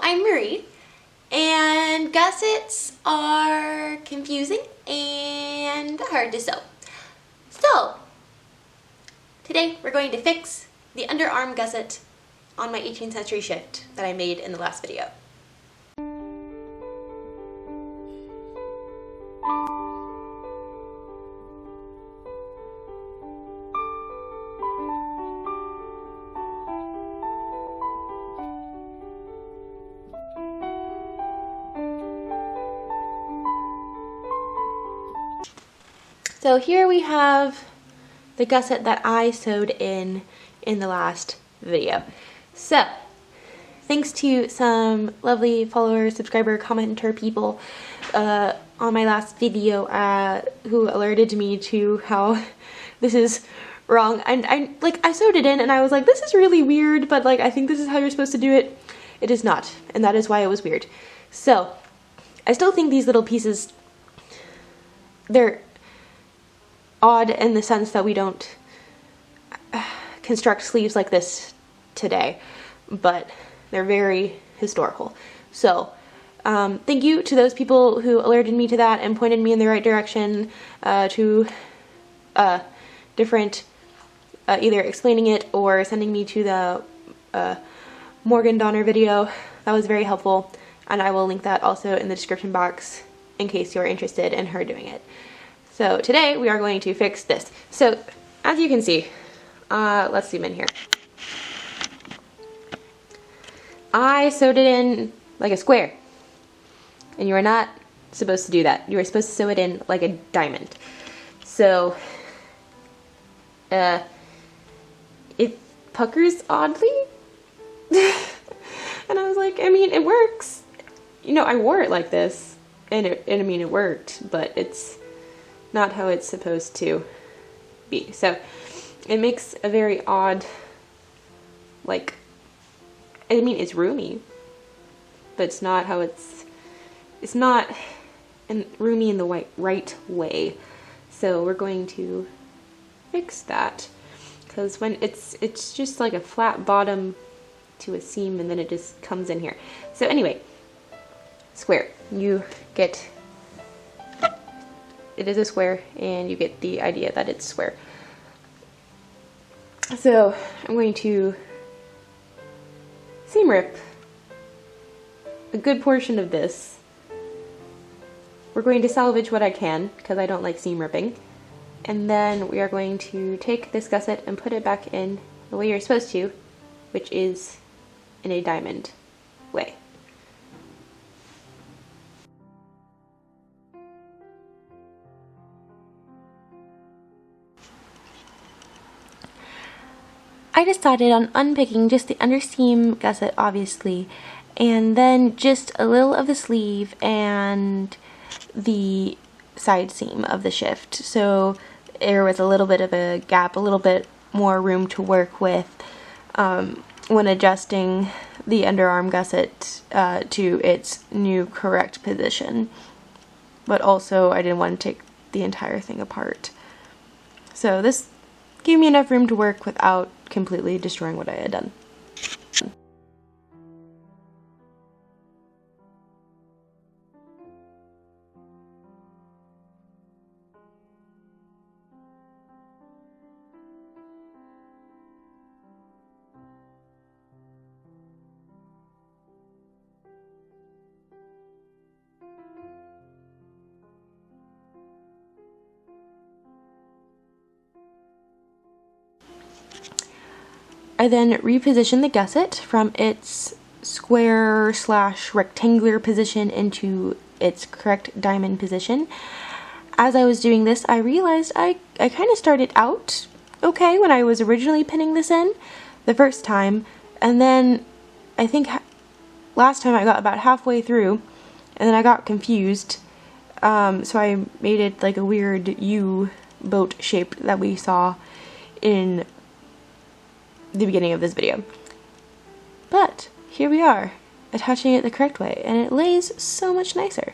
I'm Marie, and gussets are confusing and hard to sew. So, today we're going to fix the underarm gusset on my 18th century shift that I made in the last video. So here we have the gusset that I sewed in the last video. So, thanks to some lovely follower, subscriber, commenter people on my last video who alerted me to how this is wrong. And I sewed it in and I was like, this is really weird, but like I think this is how you're supposed to do it. It is not, and that is why it was weird. So, I still think these little pieces, they're odd in the sense that we don't construct sleeves like this today, but they're very historical. So thank you to those people who alerted me to that and pointed me in the right direction to different either explaining it or sending me to the Morgan Donner video. That was very helpful, and I will link that also in the description box in case you're interested in her doing it. So today we are going to fix this. So as you can see, let's zoom in here. I sewed it in like a square, and you are not supposed to do that. You are supposed to sew it in like a diamond. So it puckers oddly. And I was like, I mean, it works. You know, I wore it like this, and I mean, it worked, but it's not how it's supposed to be. So it makes a very odd, like, I mean, it's roomy, but it's not how it's not roomy in the right way. So we're going to fix that, because when it's just like a flat bottom to a seam, and then it just comes in here. So anyway, square, you get, it is a square, and you get the idea that it's square. So I'm going to seam rip a good portion of this. We're going to salvage what I can, because I don't like seam ripping. And then we are going to take this gusset and put it back in the way you're supposed to, which is in a diamond way. I decided on unpicking just the underseam gusset, obviously, and then just a little of the sleeve and the side seam of the shift. So there was a little bit of a gap, a little bit more room to work with when adjusting the underarm gusset to its new correct position. But also I didn't want to take the entire thing apart. So this gave me enough room to work without completely destroying what I had done. I then repositioned the gusset from its square / rectangular position into its correct diamond position. As I was doing this, I realized I kind of started out okay when I was originally pinning this in the first time, and then I think last time I got about halfway through, and then I got confused, so I made it like a weird U-boat shape that we saw in the beginning of this video. But here we are, attaching it the correct way, and it lays so much nicer.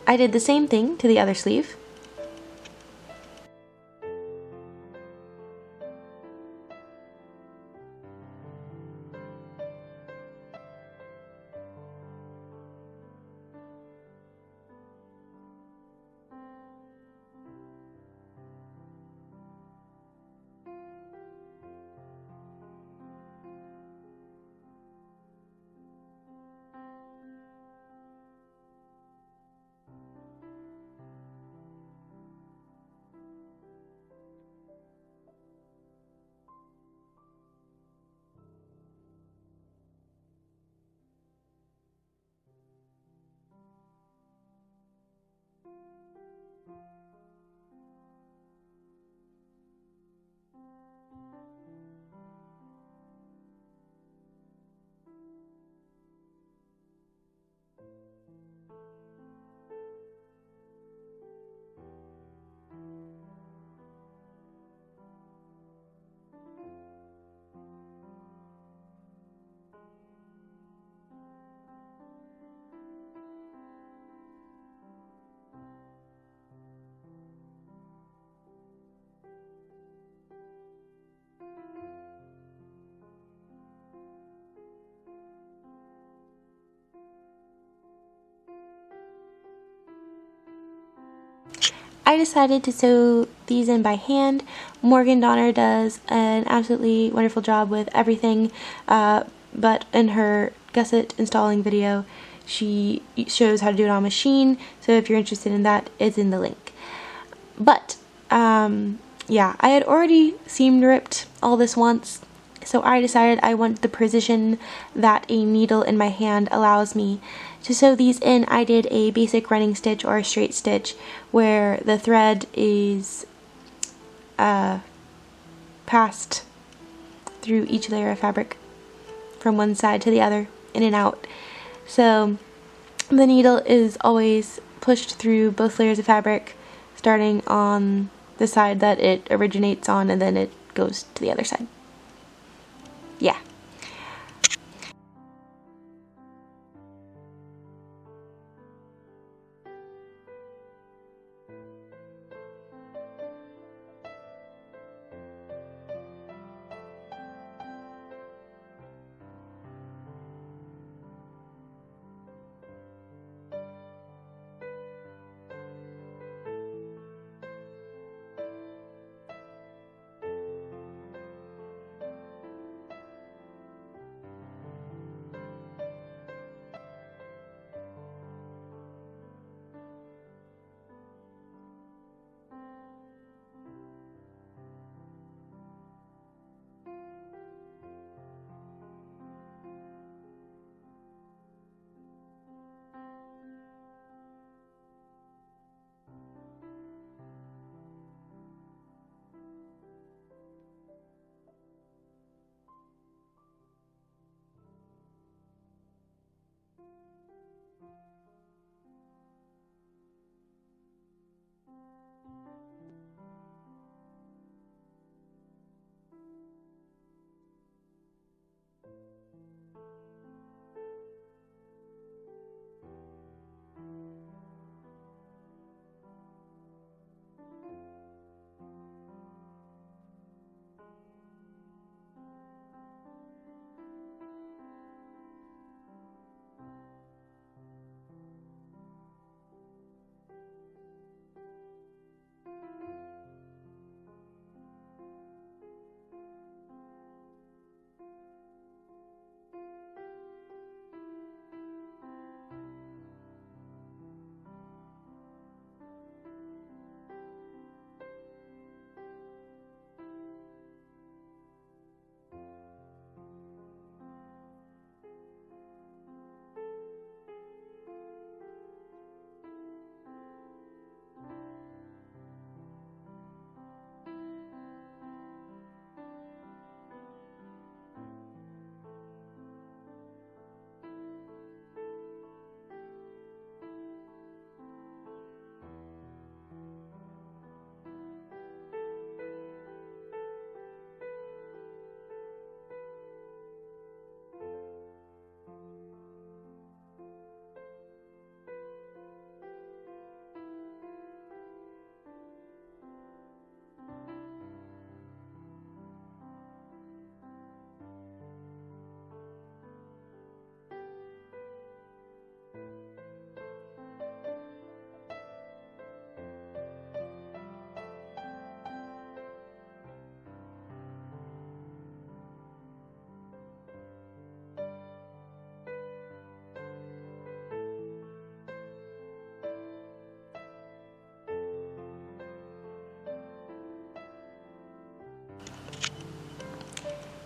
I did the same thing to the other sleeve. I decided to sew these in by hand. Morgan Donner does an absolutely wonderful job with everything, but in her gusset installing video, she shows how to do it on machine, so if you're interested in that, it's in the link. But, yeah, I had already seam ripped all this once, so I decided I want the precision that a needle in my hand allows me. To sew these in, I did a basic running stitch or a straight stitch where the thread is passed through each layer of fabric from one side to the other, in and out. So the needle is always pushed through both layers of fabric, starting on the side that it originates on, and then it goes to the other side. Yeah.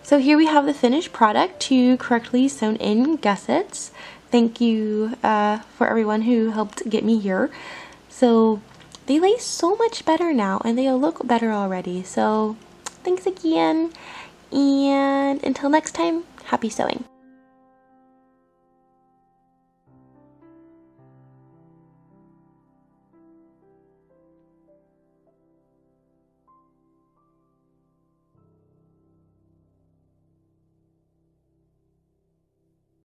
So here we have the finished product, 2 correctly sewn in gussets. Thank you for everyone who helped get me here. So they lay so much better now and they look better already. So thanks again, and until next time, happy sewing.